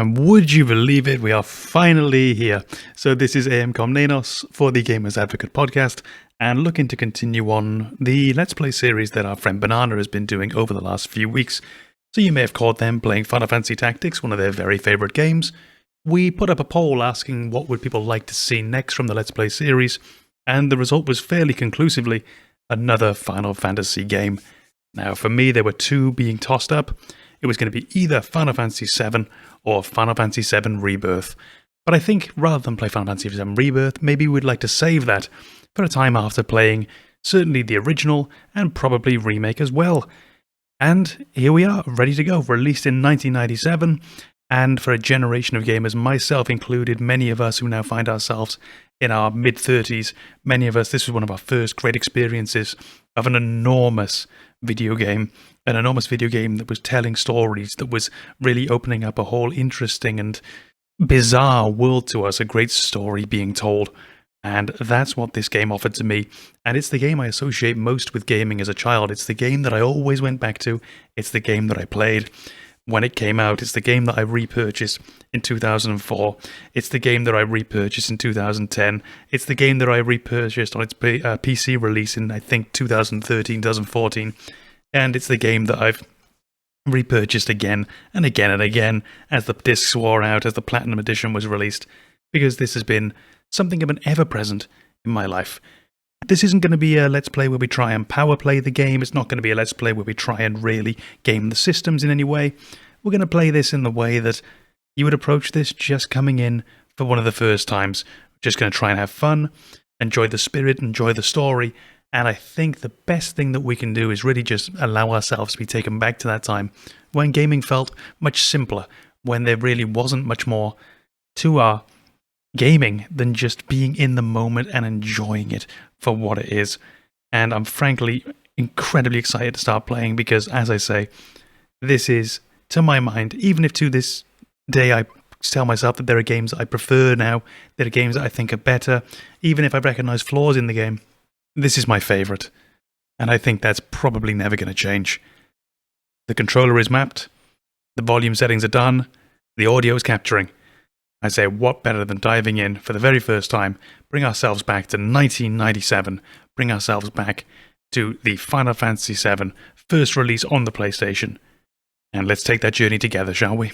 And would you believe it, we are finally here. So this is AMKomnenos for the Gamers Advocate podcast, and looking to continue on the Let's Play series that our friend Banana has been doing over the last few weeks. So you may have caught them playing Final Fantasy Tactics, one of their very favourite games. We put up a poll asking what would people like to see next from the Let's Play series, and the result was fairly conclusively another Final Fantasy game. Now for me there were two being tossed up. It was going to be either Final Fantasy VII or Final Fantasy VII Rebirth. But I think rather than play Final Fantasy VII Rebirth, maybe we'd like to save that for a time after playing certainly the original and probably remake as well. And here we are, ready to go, released in 1997, and for a generation of gamers, myself included, many of us who now find ourselves in our mid-30s, many of us, this was one of our first great experiences of an enormous video game that was telling stories, that was really opening up a whole interesting and bizarre world to us, a great story being told. And that's what this game offered to me. And it's the game I associate most with gaming as a child. It's the game that I always went back to. It's the game that I played when it came out. It's the game that I repurchased in 2004. It's the game that I repurchased in 2010. It's the game that I repurchased on its PC release in, I think, 2013, 2014. And it's the game that I've repurchased again and again and again as the discs wore out, as the Platinum Edition was released, because this has been something of an ever-present in my life. This isn't going to be a Let's Play where we try and power play the game. It's not going to be a Let's Play where we try and really game the systems in any way. We're going to play this in the way that you would approach this just coming in for one of the first times. Just going to try and have fun, enjoy the spirit, enjoy the story. And I think the best thing that we can do is really just allow ourselves to be taken back to that time when gaming felt much simpler, when there really wasn't much more to our gaming than just being in the moment and enjoying it for what it is. And I'm frankly incredibly excited to start playing because, as I say, this is, to my mind, even if to this day I tell myself that there are games that I prefer now, there are games that I think are better, even if I recognize flaws in the game, this is my favorite, and I think that's probably never going to change. The controller is mapped, the volume settings are done, the audio is capturing. I say, what better than diving in for the very first time, bring ourselves back to 1997, bring ourselves back to the Final Fantasy VII first release on the PlayStation, and let's take that journey together, shall we?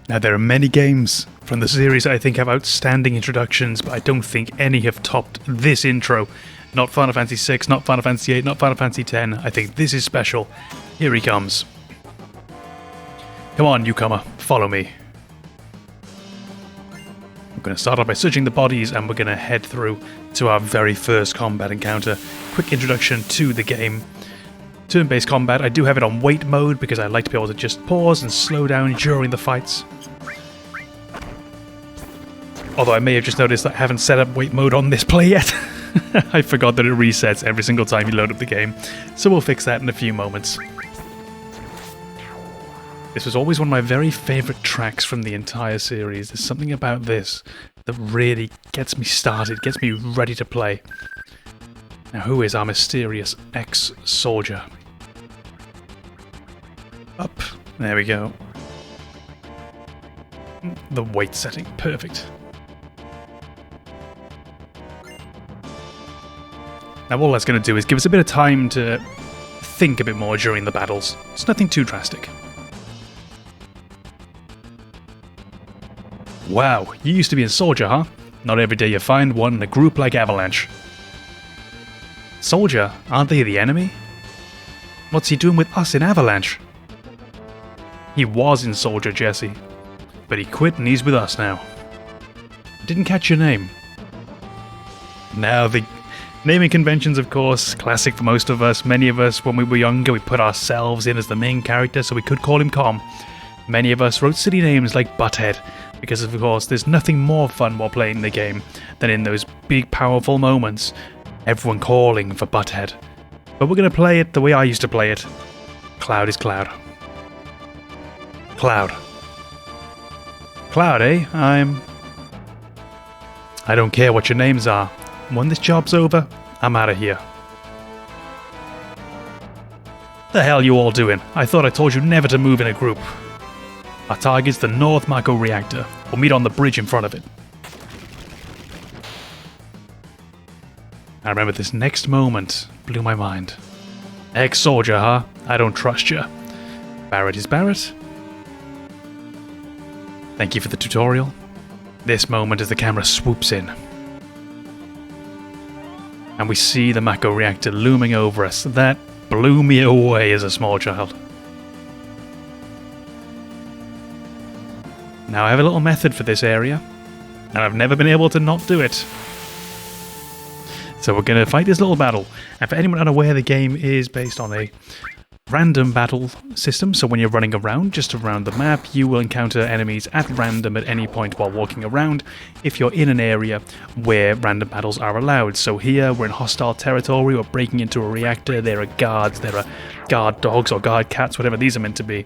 Now, there are many games from the series I think have outstanding introductions, but I don't think any have topped this intro. Not Final Fantasy VI, not Final Fantasy VIII, not Final Fantasy X. I think this is special. Here he comes. Come on, newcomer, follow me. We're going to start off by searching the bodies, and we're going to head through to our very first combat encounter. Quick introduction to the game. Turn-based combat. I do have it on wait mode because I like to be able to just pause and slow down during the fights. Although I may have just noticed that I haven't set up wait mode on this play yet. I forgot that it resets every single time you load up the game, so we'll fix that in a few moments. This was always one of my very favourite tracks from the entire series. There's something about this that really gets me started, gets me ready to play. Now, who is our mysterious ex-soldier? Up. There we go. The weight setting. Perfect. Now, all that's going to do is give us a bit of time to think a bit more during the battles. It's nothing too drastic. Wow, you used to be a soldier, huh? Not every day you find one in a group like Avalanche. Soldier? Aren't they the enemy? What's he doing with us in Avalanche? He was in Soldier, Jesse. But he quit and he's with us now. Didn't catch your name. Now, the naming conventions, of course, classic for most of us. Many of us, when we were younger, we put ourselves in as the main character, so we could call him Com. Many of us wrote city names like Butthead, because of course there's nothing more fun while playing the game than in those big powerful moments, everyone calling for Butthead. But we're going to play it the way I used to play it. Cloud is Cloud. Cloud. Cloud, eh? I don't care what your names are. When this job's over, I'm out of here. The hell you all doing? I thought I told you never to move in a group. Our target's the North Mako Reactor. We'll meet on the bridge in front of it. I remember this next moment blew my mind. Ex-soldier, huh? I don't trust you. Barrett is Barrett. Thank you for the tutorial. This moment as the camera swoops in. And we see the Mako Reactor looming over us. That blew me away as a small child. Now I have a little method for this area, and I've never been able to not do it. So we're going to fight this little battle. And for anyone unaware, the game is based on a random battle system. So when you're running around, just around the map, you will encounter enemies at random at any point while walking around if you're in an area where random battles are allowed. So here, we're in hostile territory, we're breaking into a reactor, there are guards, there are guard dogs or guard cats, whatever these are meant to be.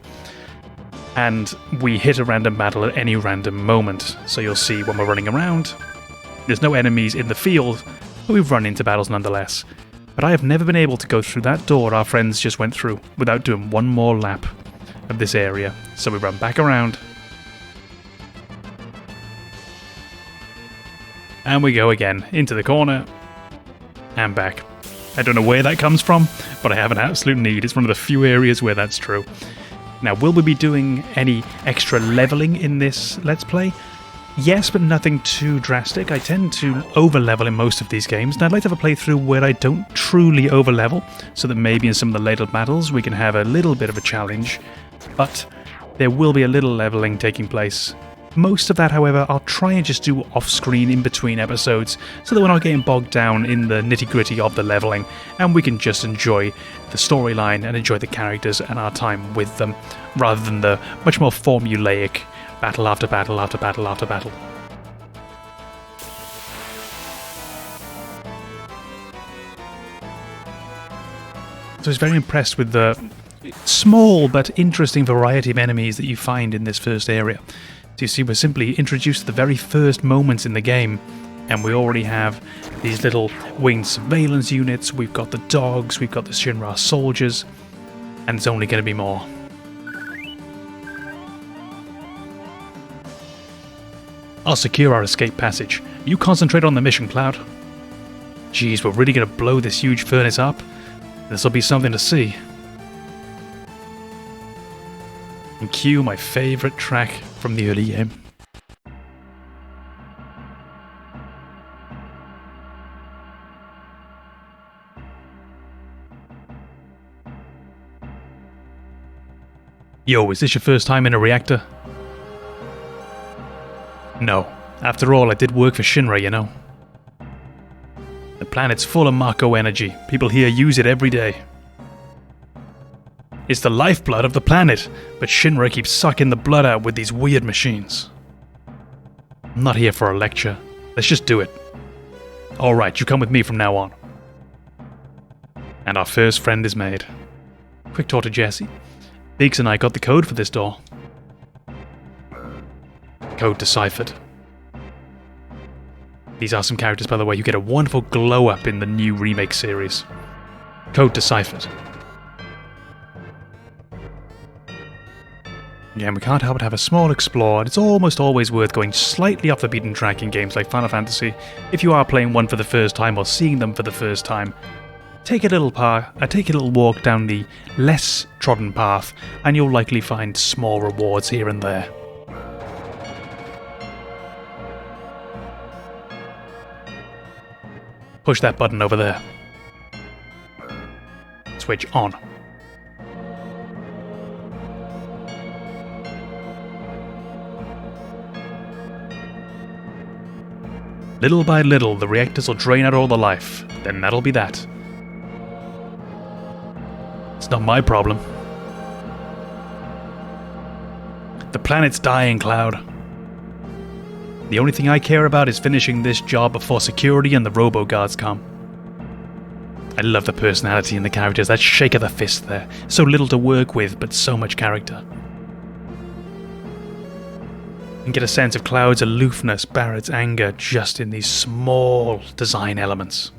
And we hit a random battle at any random moment. So you'll see when we're running around, there's no enemies in the field, but we've run into battles nonetheless. But I have never been able to go through that door our friends just went through without doing one more lap of this area. So we run back around. And we go again, into the corner, and back. I don't know where that comes from, but I have an absolute need. It's one of the few areas where that's true. Now, will we be doing any extra leveling in this Let's Play? Yes, but nothing too drastic. I tend to over-level in most of these games, and I'd like to have a playthrough where I don't truly over-level, so that maybe in some of the later battles we can have a little bit of a challenge, but there will be a little leveling taking place. Most of that, however, I'll try and just do off-screen in between episodes, so that we're not getting bogged down in the nitty-gritty of the leveling, and we can just enjoy the storyline and enjoy the characters and our time with them, rather than the much more formulaic battle after battle after battle after battle. So I was very impressed with the small but interesting variety of enemies that you find in this first area. So you see, we're simply introduced to the very first moments in the game, and we already have these little winged surveillance units, we've got the dogs, we've got the Shinra soldiers, and there's only going to be more. I'll secure our escape passage. You concentrate on the mission, Cloud. Geez, we're really going to blow this huge furnace up? This'll be something to see. And cue my favourite track from the early game. Yo, is this your first time in a reactor? No. After all, I did work for Shinra, you know. The planet's full of Mako energy. People here use it every day. It's the lifeblood of the planet, but Shinra keeps sucking the blood out with these weird machines. I'm not here for a lecture. Let's just do it. Alright, you come with me from now on. And our first friend is made. Quick talk to Jesse. Biggs and I got the code for this door. Code deciphered. These are some characters, by the way, who get a wonderful glow up in the new remake series. Code deciphered. Again, we can't help but have a small explore, and it's almost always worth going slightly off the beaten track in games like Final Fantasy if you are playing one for the first time or seeing them for the first time. Take a little walk down the less trodden path, and you'll likely find small rewards here and there. Push that button over there. Switch on. Little by little, the reactors will drain out all the life. Then that'll be that. It's not my problem. The planet's dying, Cloud. The only thing I care about is finishing this job before security and the robo-guards come. I love the personality in the characters, that shake of the fist there. So little to work with, but so much character. And get a sense of Cloud's aloofness, Barrett's anger, just in these small design elements.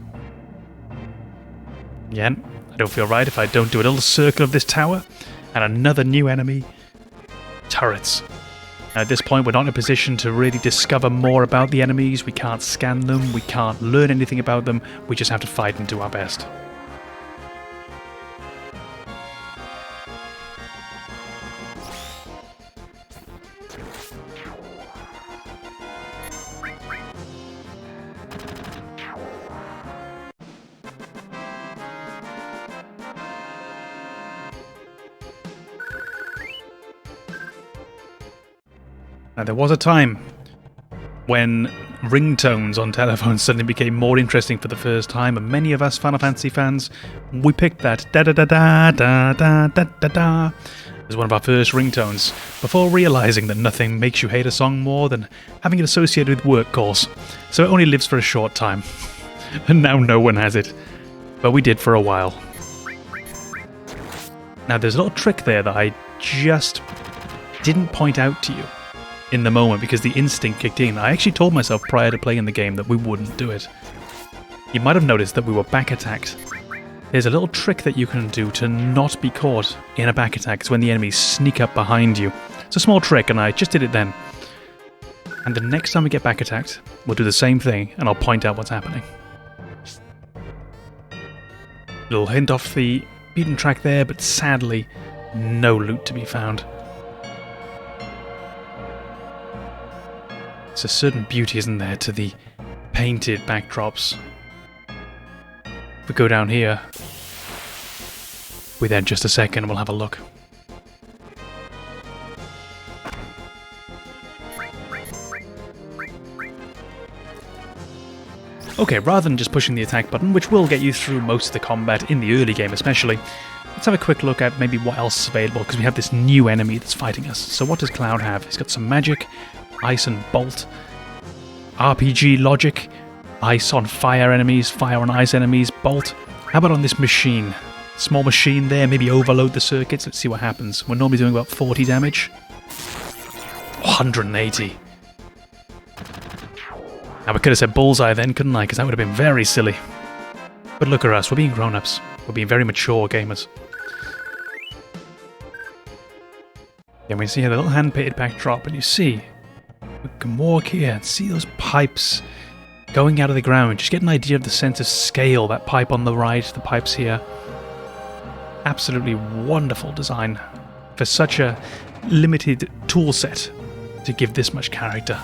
Again, I don't feel right if I don't do a little circle of this tower, and another new enemy. Turrets. Now, at this point, we're not in a position to really discover more about the enemies. We can't scan them, we can't learn anything about them, we just have to fight and do our best. Now, there was a time when ringtones on telephones suddenly became more interesting for the first time, and many of us Final Fantasy fans, we picked that da-da-da-da-da-da-da-da-da as one of our first ringtones, before realising that nothing makes you hate a song more than having it associated with work calls. So it only lives for a short time, and now no one has it. But we did for a while. Now, there's a little trick there that I just didn't point out to you in the moment because the instinct kicked in. I actually told myself prior to playing the game that we wouldn't do it. You might have noticed that we were back attacked. There's a little trick that you can do to not be caught in a back attack. It's when the enemies sneak up behind you. It's a small trick, and I just did it then. And the next time we get back attacked, we'll do the same thing, and I'll point out what's happening. Little hint off the beaten track there, but sadly, no loot to be found. There's a certain beauty, isn't there, to the painted backdrops. If we go down here, wait there just a second and we'll have a look. Okay, rather than just pushing the attack button, which will get you through most of the combat in the early game especially, let's have a quick look at maybe what else is available, because we have this new enemy that's fighting us. So what does Cloud have? He's got some magic, ice and bolt, RPG logic, ice on fire enemies, fire on ice enemies, bolt. How about on this machine? Small machine there, maybe overload the circuits, let's see what happens. We're normally doing about 40 damage. 180. Now, I could have said bullseye then, couldn't I? Because that would have been very silly. But look at us, we're being grown-ups. We're being very mature gamers. Then we see a little hand-painted backdrop, and you see, we can walk here and see those pipes going out of the ground. Just get an idea of the sense of scale. That pipe on the right, the pipes here. Absolutely wonderful design for such a limited tool set to give this much character.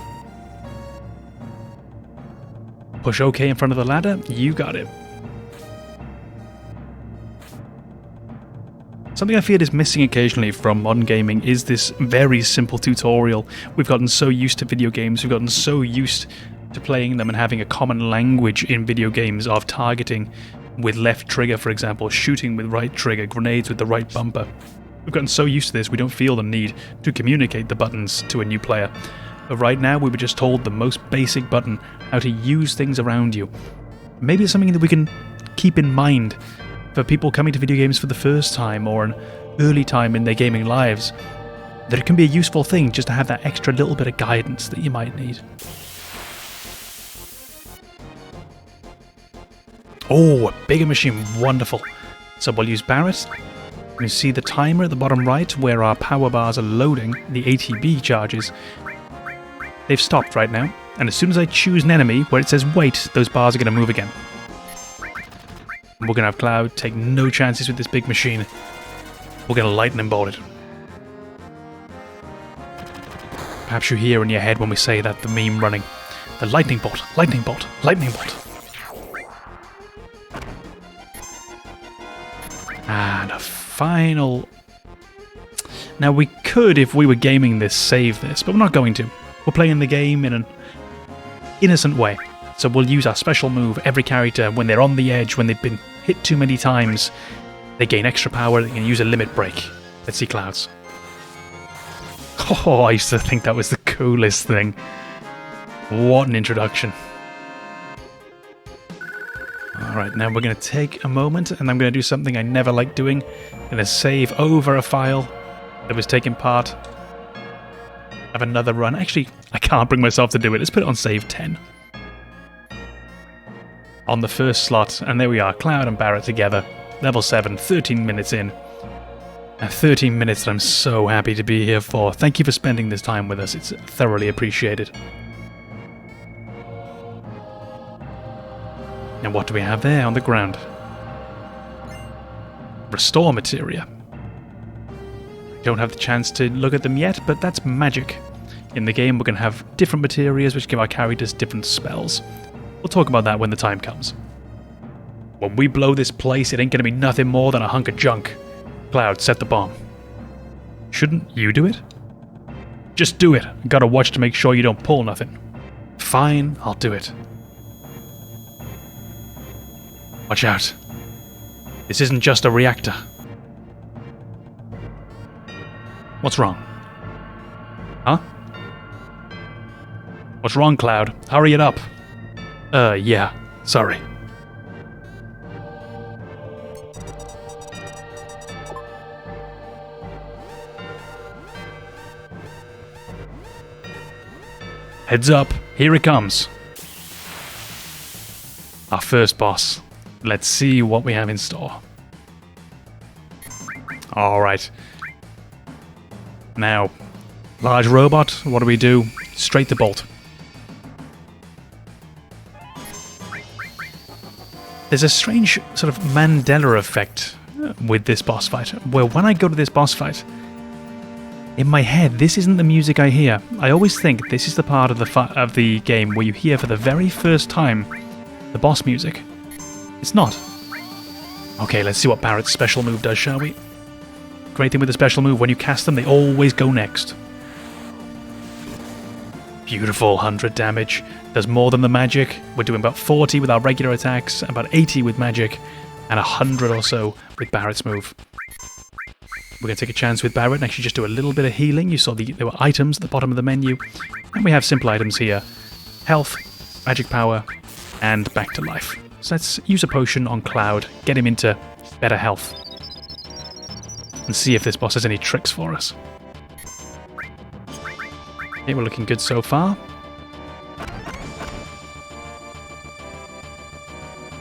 Push OK in front of the ladder, you got it. Something I feel is missing occasionally from modern gaming is this very simple tutorial. We've gotten so used to video games, we've gotten so used to playing them and having a common language in video games of targeting with left trigger, for example, shooting with right trigger, grenades with the right bumper. We've gotten so used to this, we don't feel the need to communicate the buttons to a new player. But right now, we were just told the most basic button, how to use things around you. Maybe it's something that we can keep in mind for people coming to video games for the first time or an early time in their gaming lives, that it can be a useful thing just to have that extra little bit of guidance that you might need. Oh, a bigger machine, wonderful. So we'll use Barrett. You see the timer at the bottom right where our power bars are loading, the ATB charges. They've stopped right now, and as soon as I choose an enemy where it says wait, those bars are going to move again. We're going to have Cloud take no chances with this big machine. We're going to lightning bolt it. Perhaps you hear in your head when we say that, the meme running. The lightning bolt, lightning bolt, lightning bolt. And a final... Now we could, if we were gaming this, save this, but we're not going to. We're playing the game in an innocent way. So we'll use our special move. Every character, when they're on the edge, when they've been hit too many times, they gain extra power, they can use a limit break. Let's see Clouds. Oh, I used to think that was the coolest thing. What an introduction. Alright, now we're going to take a moment, and I'm going to do something I never like doing. I'm going to save over a file that was taking part of another run. Actually, I can't bring myself to do it. Let's put it on save 10. On the first slot, and there we are, Cloud and Barrett together. Level 7, 13 minutes in. 13 minutes that I'm so happy to be here for. Thank you for spending this time with us. It's thoroughly appreciated. And what do we have there on the ground? Restore materia. Don't have the chance to look at them yet, but that's magic. In the game, we're going to have different materias which give our characters different spells. We'll talk about that when the time comes. When we blow this place, it ain't going to be nothing more than a hunk of junk. Cloud, set the bomb. Shouldn't you do it? Just do it. Gotta watch to make sure you don't pull nothing. Fine, I'll do it. Watch out. This isn't just a reactor. What's wrong? Huh? What's wrong, Cloud? Hurry it up. Yeah. Sorry. Heads up. Here it comes. Our first boss. Let's see what we have in store. Alright. Now, large robot, what do? Straight to bolt. There's a strange sort of Mandela effect with this boss fight, where when I go to this boss fight, in my head, this isn't the music I hear. I always think this is the part of the game where you hear for the very first time the boss music. It's not. Okay, let's see what Barrett's special move does, shall we? Great thing with the special move, when you cast them, they always go next. Beautiful, 100 damage. Does more than the magic. We're doing about 40 with our regular attacks, about 80 with magic, and 100 or so with Barrett's move. We're going to take a chance with Barrett and actually just do a little bit of healing. You saw there were items at the bottom of the menu, and we have simple items here. Health, magic power, and back to life. So let's use a potion on Cloud, get him into better health, and see if this boss has any tricks for us. Okay, we're looking good so far.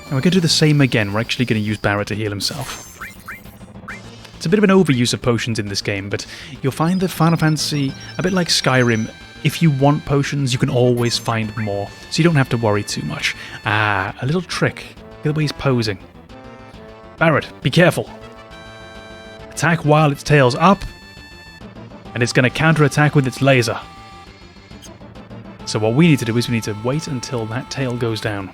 And we're going to do the same again. We're actually going to use Barrett to heal himself. It's a bit of an overuse of potions in this game, but you'll find that Final Fantasy, a bit like Skyrim, if you want potions, you can always find more, so you don't have to worry too much. Ah, a little trick. Look at the way he's posing. Barrett, be careful. Attack while its tail's up, and it's going to counter-attack with its laser. So what we need to do is we need to wait until that tail goes down.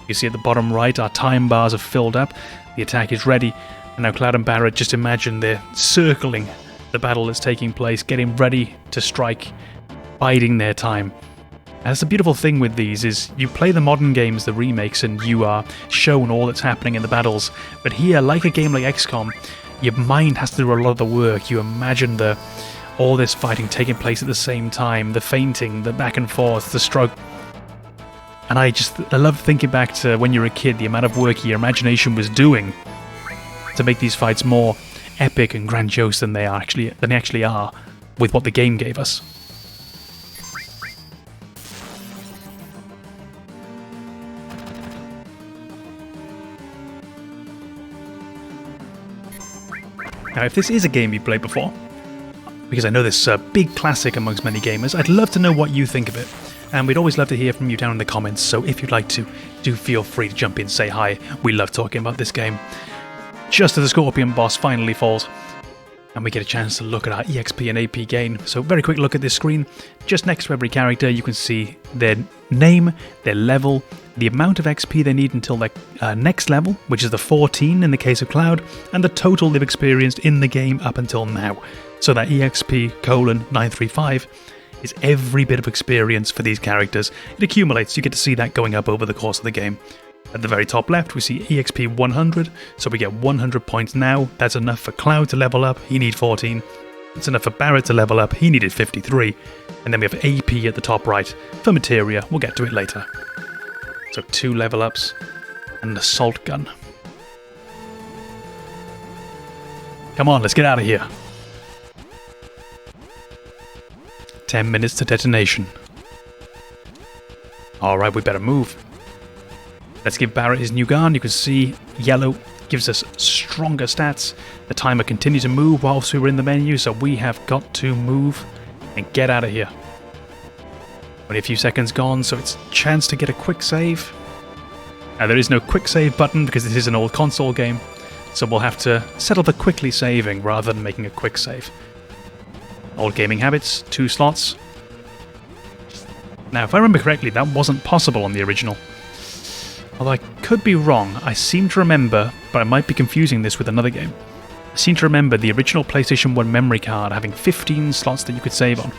You see at the bottom right, our time bars have filled up. The attack is ready. And now Cloud and Barret, just imagine they're circling the battle that's taking place, getting ready to strike, biding their time. And that's the beautiful thing with these, is you play the modern games, the remakes, and you are shown all that's happening in the battles. But here, like a game like XCOM, your mind has to do a lot of the work. You imagine all this fighting taking place at the same time, the feinting, the back and forth, the stroke. And I love thinking back to when you were a kid, the amount of work your imagination was doing to make these fights more epic and grandiose than they actually are with what the game gave us. Now, if this is a game you've played before, because I know this is a big classic amongst many gamers, I'd love to know what you think of it. And we'd always love to hear from you down in the comments, so if you'd like to, do feel free to jump in, say hi. We love talking about this game. Just as the Scorpion boss finally falls, and we get a chance to look at our EXP and AP gain. So very quick look at this screen. Just next to every character you can see their name, their level, the amount of XP they need until their next level, which is the 14 in the case of Cloud, and the total they've experienced in the game up until now. So that EXP:935 is every bit of experience for these characters. It accumulates, you get to see that going up over the course of the game. At the very top left, we see EXP 100, so we get 100 points now. That's enough for Cloud to level up, he needs 14. It's enough for Barret to level up, he needed 53. And then we have AP at the top right. For materia, we'll get to it later. So 2 level ups, and an assault gun. Come on, let's get out of here. 10 minutes to detonation. Alright, we better move. Let's give Barret his new gun. You can see yellow gives us stronger stats. The timer continues to move whilst we were in the menu, so we have got to move and get out of here. Only a few seconds gone, so it's a chance to get a quick save. Now there is no quick save button because this is an old console game, so we'll have to settle for quickly saving rather than making a quick save. Old gaming habits, 2 slots. Now if I remember correctly, that wasn't possible on the original. Although I could be wrong, I seem to remember, but I might be confusing this with another game. I seem to remember the original PlayStation 1 memory card having 15 slots that you could save on.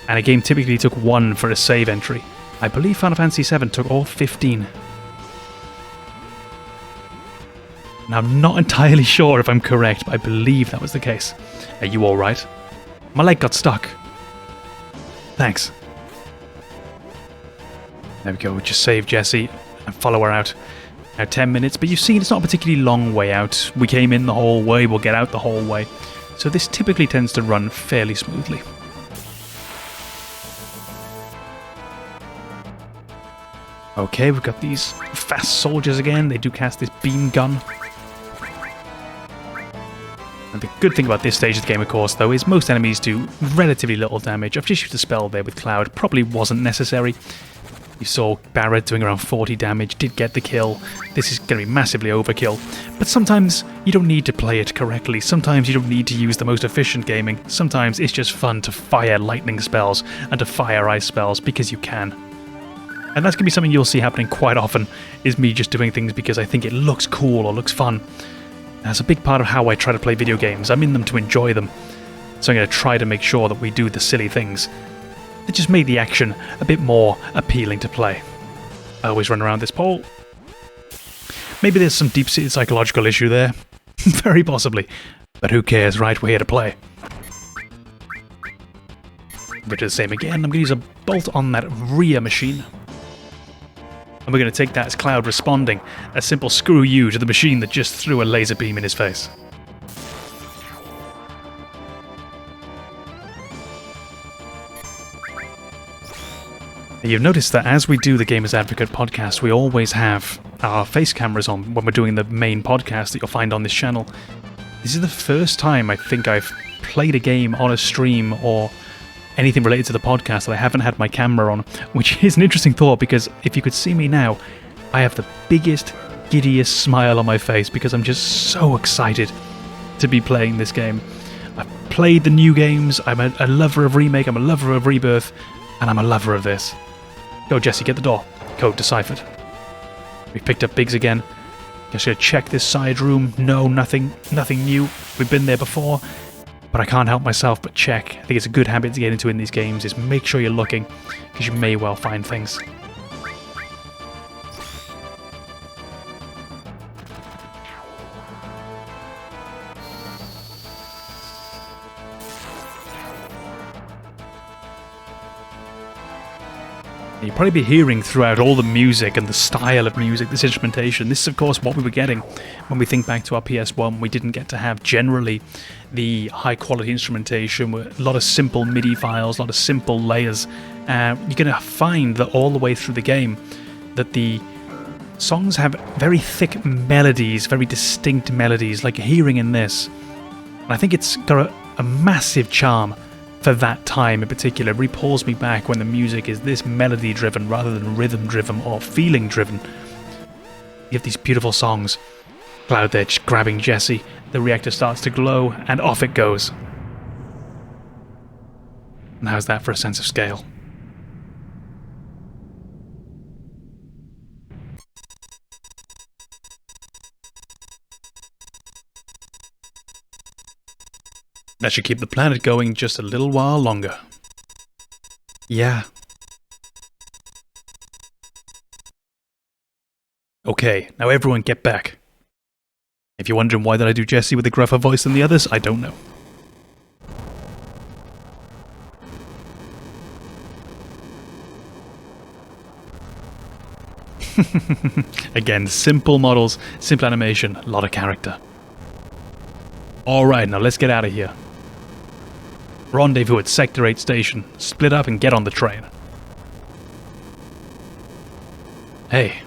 And a game typically took 1 for a save entry. I believe Final Fantasy VII took all 15. Now I'm not entirely sure if I'm correct, but I believe that was the case. Are you alright? My leg got stuck. Thanks. There we go, just save Jessie and follow her out. Now 10 minutes, but you've seen it's not a particularly long way out. We came in the whole way, we'll get out the whole way. So this typically tends to run fairly smoothly. Okay, we've got these fast soldiers again. They do cast this beam gun. And the good thing about this stage of the game, of course, though, is most enemies do relatively little damage. I've just used a spell there with Cloud. Probably wasn't necessary. You saw Barret doing around 40 damage, did get the kill. This is going to be massively overkill. But sometimes you don't need to play it correctly. Sometimes you don't need to use the most efficient gaming. Sometimes it's just fun to fire lightning spells and to fire ice spells because you can. And that's going to be something you'll see happening quite often, is me just doing things because I think it looks cool or looks fun. That's a big part of how I try to play video games. I'm in them to enjoy them. So I'm going to try to make sure that we do the silly things that just made the action a bit more appealing to play. I always run around this pole. Maybe there's some deep-seated psychological issue there. Very possibly. But who cares, right? We're here to play. We'll do the same again. I'm going to use a bolt on that rear machine. And we're going to take that as Cloud responding. A simple screw you to the machine that just threw a laser beam in his face. You've noticed that as we do the Gamers Advocate podcast, we always have our face cameras on when we're doing the main podcast that you'll find on this channel. This is the first time I think I've played a game on a stream or anything related to the podcast that I haven't had my camera on, which is an interesting thought because if you could see me now, I have the biggest, giddiest smile on my face because I'm just so excited to be playing this game. I've played the new games, I'm a lover of Remake, I'm a lover of Rebirth, and I'm a lover of this. Go Jesse, get the door. Code deciphered. We've picked up Biggs again. Just gonna check this side room. No, nothing new. We've been there before, but I can't help myself but check. I think it's a good habit to get into in these games, is make sure you're looking, because you may well find things. You'll probably be hearing throughout all the music and the style of music, this instrumentation. This is, of course, what we were getting when we think back to our PS1. We didn't get to have, generally, the high-quality instrumentation with a lot of simple MIDI files, a lot of simple layers. You're going to find that all the way through the game that the songs have very thick melodies, very distinct melodies, like hearing in this. And I think it's got a massive charm for that time in particular. It really pulls me back when the music is this melody driven rather than rhythm driven or feeling driven. You have these beautiful songs. Cloud there just grabbing Jesse, the reactor starts to glow, and off it goes. And how's that for a sense of scale? That should keep the planet going just a little while longer. Yeah. Okay, now everyone get back. If you're wondering why did I do Jesse with a gruffer voice than the others, I don't know. Again, simple models, simple animation, a lot of character. Alright, now let's get out of here. Rendezvous at Sector 8 station. Split up and get on the train. Hey.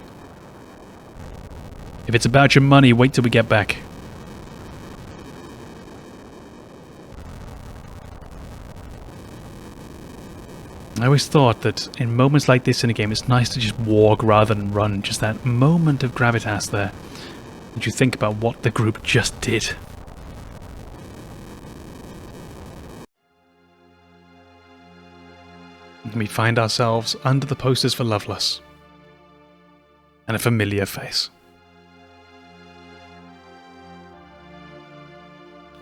If it's about your money, wait till we get back. I always thought that in moments like this in a game, it's nice to just walk rather than run. Just that moment of gravitas there. And you think about what the group just did. And we find ourselves under the posters for Loveless. And a familiar face.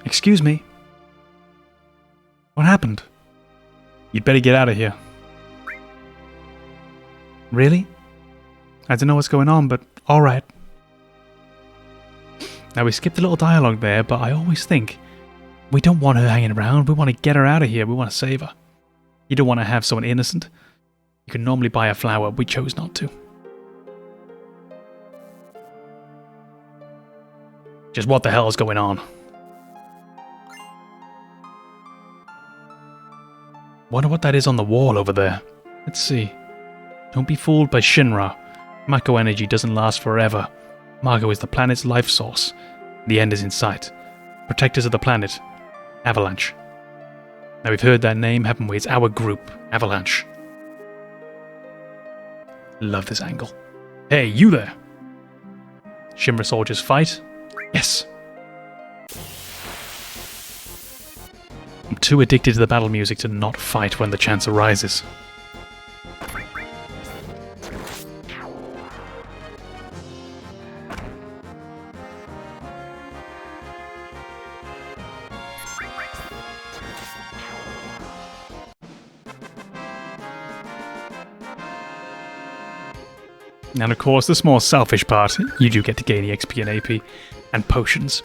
Excuse me. What happened? You'd better get out of here. Really? I don't know what's going on, but alright. Now we skipped a little dialogue there, but I always think we don't want her hanging around. We want to get her out of here. We want to save her. You don't want to have someone innocent. You can normally buy a flower. We chose not to. Just what the hell is going on? Wonder what that is on the wall over there. Let's see. Don't be fooled by Shinra. Mako energy doesn't last forever. Mako is the planet's life source. The end is in sight. Protectors of the planet. Avalanche. Now we've heard that name, haven't we? It's our group, Avalanche. Love this angle. Hey, you there! Shinra soldiers fight? Yes! I'm too addicted to the battle music to not fight when the chance arises. And of course, the more selfish part, you do get to gain EXP and AP, and potions.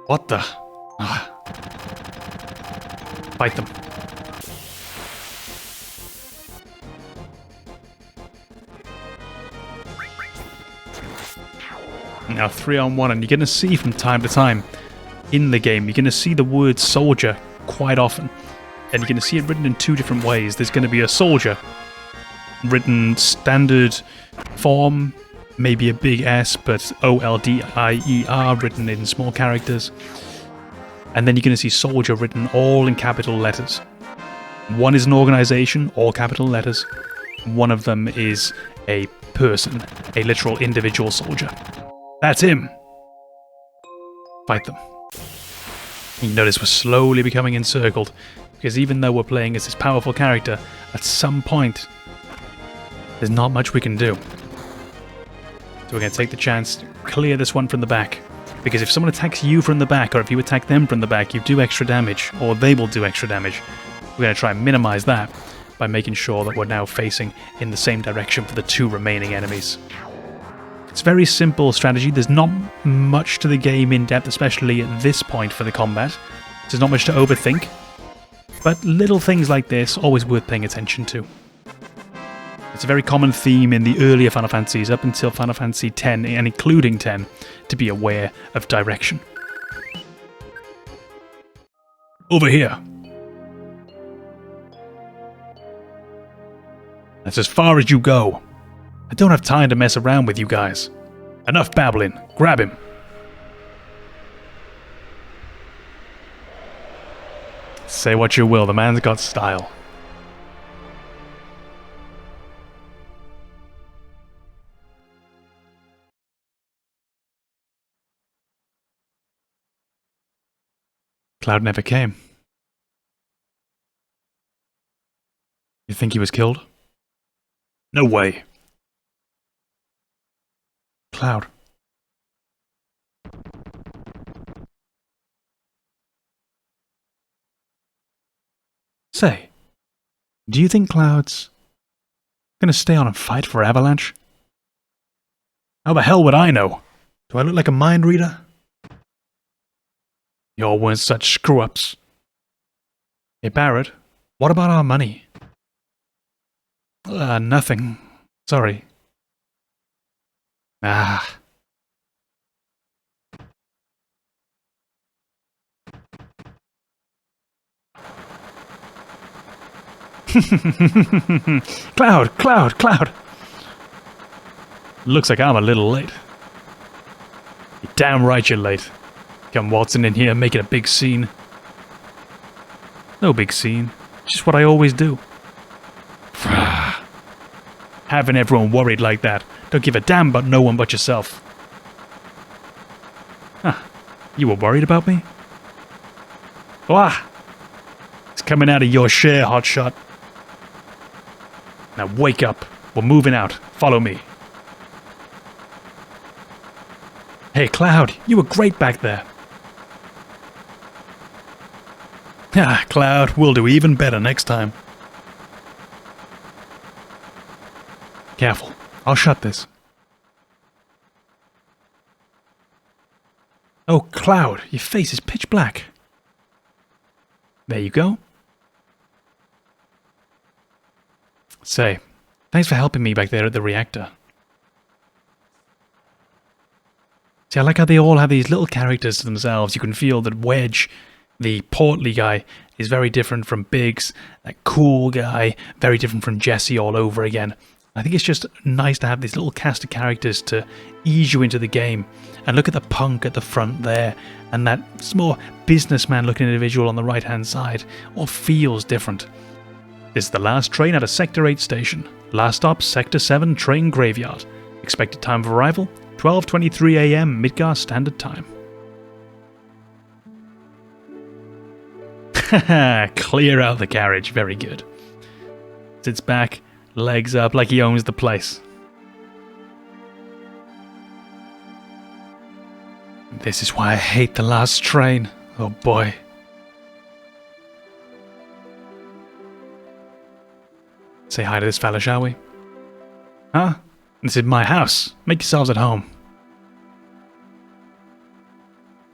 What the? Ah. Fight them. Now 3-on-1, and you're going to see from time to time in the game, you're going to see the word soldier quite often. And you're going to see it written in two different ways. There's going to be a soldier written standard form, maybe a big S, but O-L-D-I-E-R written in small characters. And then you're going to see soldier written all in capital letters. One is an organization, all capital letters. One of them is a person, a literal individual soldier. That's him! Fight them. You notice we're slowly becoming encircled, because even though we're playing as this powerful character, at some point, there's not much we can do. So we're going to take the chance to clear this one from the back. Because if someone attacks you from the back, or if you attack them from the back, you do extra damage, or they will do extra damage. We're going to try and minimize that by making sure that we're now facing in the same direction for the 2 remaining enemies. It's a very simple strategy. There's not much to the game in depth, especially at this point for the combat. There's not much to overthink. But little things like this, always worth paying attention to. It's a very common theme in the earlier Final Fantasies, up until Final Fantasy X, and including 10, to be aware of direction. Over here. That's as far as you go. I don't have time to mess around with you guys. Enough babbling. Grab him. Say what you will, the man's got style. Cloud never came. You think he was killed? No way. Cloud. Say, do you think Cloud's gonna stay on and fight for Avalanche? How the hell would I know? Do I look like a mind reader? Y'all weren't such screw-ups. Hey Barrett, what about our money? Nothing. Sorry. Ah. Cloud! Looks like I'm a little late. You're damn right you're late. Come waltzing in here making a big scene. No big scene. Just what I always do. Having everyone worried like that. Don't give a damn about no one but yourself. Huh. You were worried about me? Wah! It's coming out of your share, hotshot. Now wake up. We're moving out. Follow me. Hey, Cloud, you were great back there. Ah, Cloud, we'll do even better next time. Careful. I'll shut this. Oh, Cloud, your face is pitch black. There you go. Say, thanks for helping me back there at the reactor. See, I like how they all have these little characters to themselves. You can feel that Wedge, the portly guy, is very different from Biggs. That cool guy, very different from Jesse all over again. I think it's just nice to have this little cast of characters to ease you into the game. And look at the punk at the front there, and that small businessman-looking individual on the right-hand side. All feels different. This is the last train at a Sector 8 station. Last stop, Sector 7 train graveyard. Expected time of arrival, 12:23 AM Midgar Standard Time. Haha, clear out the carriage. Very good. Sits back, legs up like he owns the place. This is why I hate the last train. Oh boy. Say hi to this fella, shall we? Huh? This is my house. Make yourselves at home.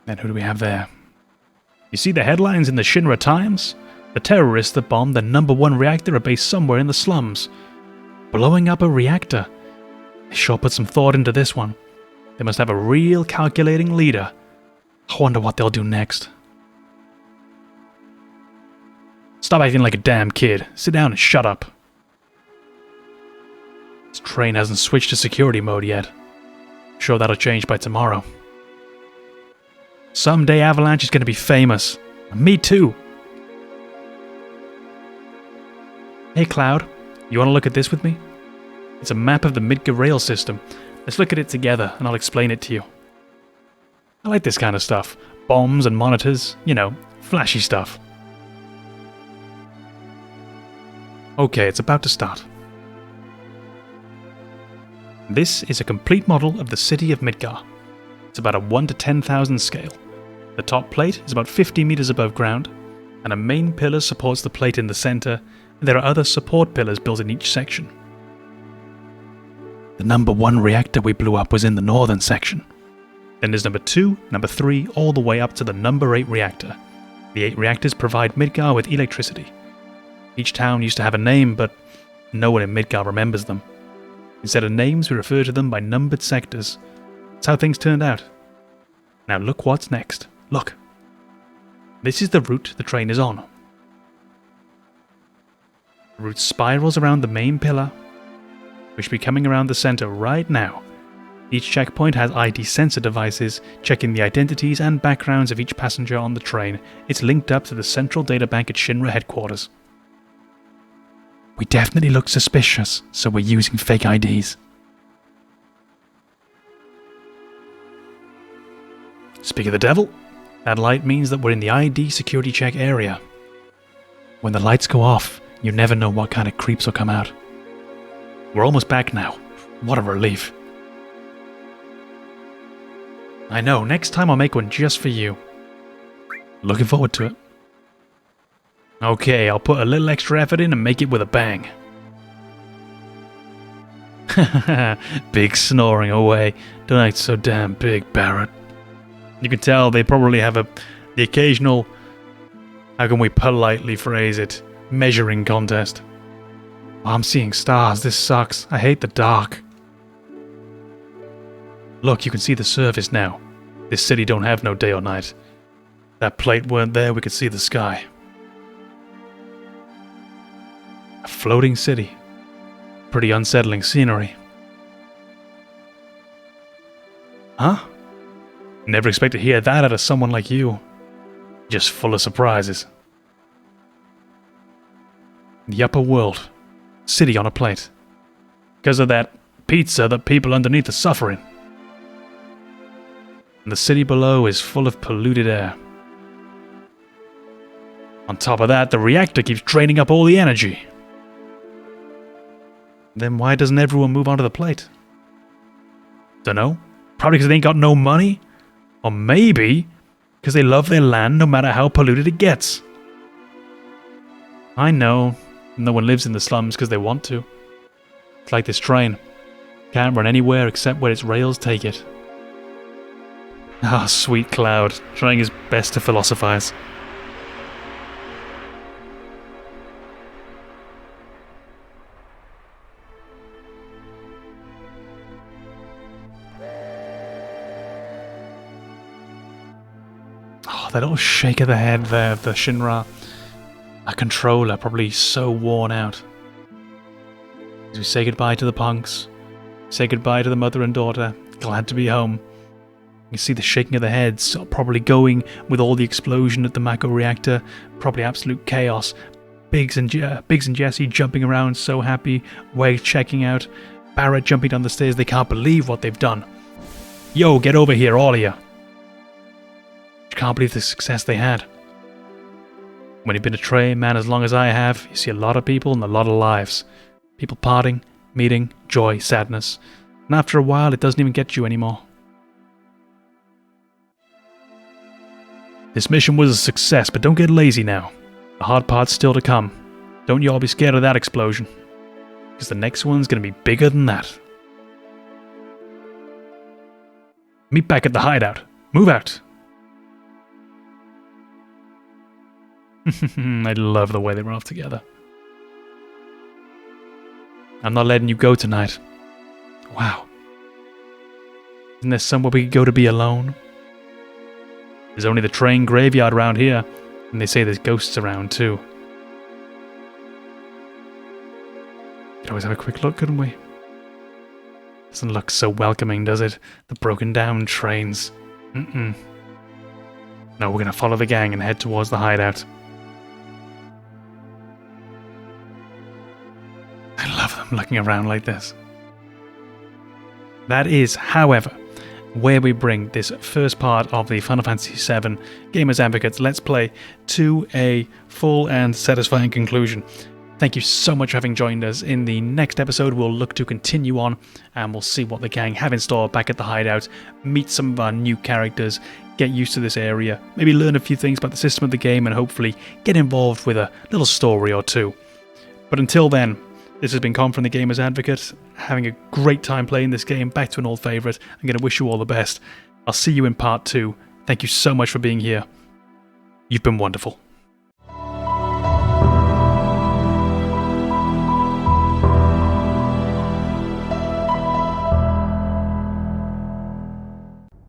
Then who do we have there? You see the headlines in the Shinra Times? The terrorists that bombed the #1 reactor are based somewhere in the slums. Blowing up a reactor. They sure put some thought into this one. They must have a real calculating leader. I wonder what they'll do next. Stop acting like a damn kid. Sit down and shut up. This train hasn't switched to security mode yet. Sure that'll change by tomorrow. Someday Avalanche is going to be famous. Me too. Hey Cloud, you want to look at this with me? It's a map of the Midgar rail system. Let's look at it together and I'll explain it to you. I like this kind of stuff. Bombs and monitors, you know, flashy stuff. Okay, it's about to start. This is a complete model of the city of Midgar. It's about a 1 to 10,000 scale. The top plate is about 50 meters above ground, and a main pillar supports the plate in the center, and there are other support pillars built in each section. The number 1 reactor we blew up was in the northern section. Then there's number 2, number 3, all the way up to the number 8 reactor. The 8 reactors provide Midgar with electricity. Each town used to have a name, but no one in Midgar remembers them. Instead of names, we refer to them by numbered sectors. That's how things turned out. Now look what's next. Look. This is the route the train is on. The route spirals around the main pillar. We should be coming around the center right now. Each checkpoint has ID sensor devices, checking the identities and backgrounds of each passenger on the train. It's linked up to the central data bank at Shinra headquarters. We definitely look suspicious, so we're using fake IDs. Speak of the devil, that light means that we're in the ID security check area. When the lights go off, you never know what kind of creeps will come out. We're almost back now. What a relief. I know, next time I'll make one just for you. Looking forward to it. Okay, I'll put a little extra effort in and make it with a bang. Big snoring away. Don't act so damn big, Barrett. You can tell they probably have the occasional, how can we politely phrase it, measuring contest. Oh, I'm seeing stars, this sucks. I hate the dark. Look, you can see the surface now. This city don't have no day or night. If that plate weren't there, we could see the sky. A floating city. Pretty unsettling scenery. Huh? Never expect to hear that out of someone like you. Just full of surprises. The upper world. City on a plate. Because of that pizza, the people underneath are suffering. And the city below is full of polluted air. On top of that, the reactor keeps draining up all the energy. Then why doesn't everyone move onto the plate? Dunno. Probably because they ain't got no money? Or maybe because they love their land no matter how polluted it gets. I know. No one lives in the slums because they want to. It's like this train. Can't run anywhere except where its rails take it. Ah, sweet Cloud, trying his best to philosophize. Oh, that little shake of the head there of the Shinra. A controller, probably so worn out. As we say goodbye to the punks, say goodbye to the mother and daughter, glad to be home. You see the shaking of the heads, probably going with all the explosion at the Mako Reactor, probably absolute chaos. Biggs and Jesse jumping around, so happy. Wade checking out. Barrett jumping down the stairs, they can't believe what they've done. Yo, get over here, all of you. Can't believe the success they had. When you've been a train man as long as I have, you see a lot of people and a lot of lives. People parting, meeting, joy, sadness. And after a while, it doesn't even get you anymore. This mission was a success, but don't get lazy now. The hard part's still to come. Don't you all be scared of that explosion. Because the next one's going to be bigger than that. Meet back at the hideout. Move out. I love the way they run off together. I'm not letting you go tonight. Wow. Isn't there somewhere we could go to be alone? There's only the train graveyard around here, and they say there's ghosts around too. Could always have a quick look, couldn't we? Doesn't look so welcoming, does it? The broken down trains. No, we're gonna follow the gang and head towards the hideout. I love them looking around like this. That is, however, where we bring this first part of the Final Fantasy VII Gamers Advocates Let's Play to a full and satisfying conclusion. Thank you so much for having joined us. In the next episode, we'll look to continue on and we'll see what the gang have in store back at the hideout, meet some of our new characters, get used to this area, maybe learn a few things about the system of the game, and hopefully get involved with a little story or two. But until then, this has been Con from the Gamers Advocate, having a great time playing this game, back to an old favourite. I'm going to wish you all the best. I'll see you in part 2. Thank you so much for being here. You've been wonderful.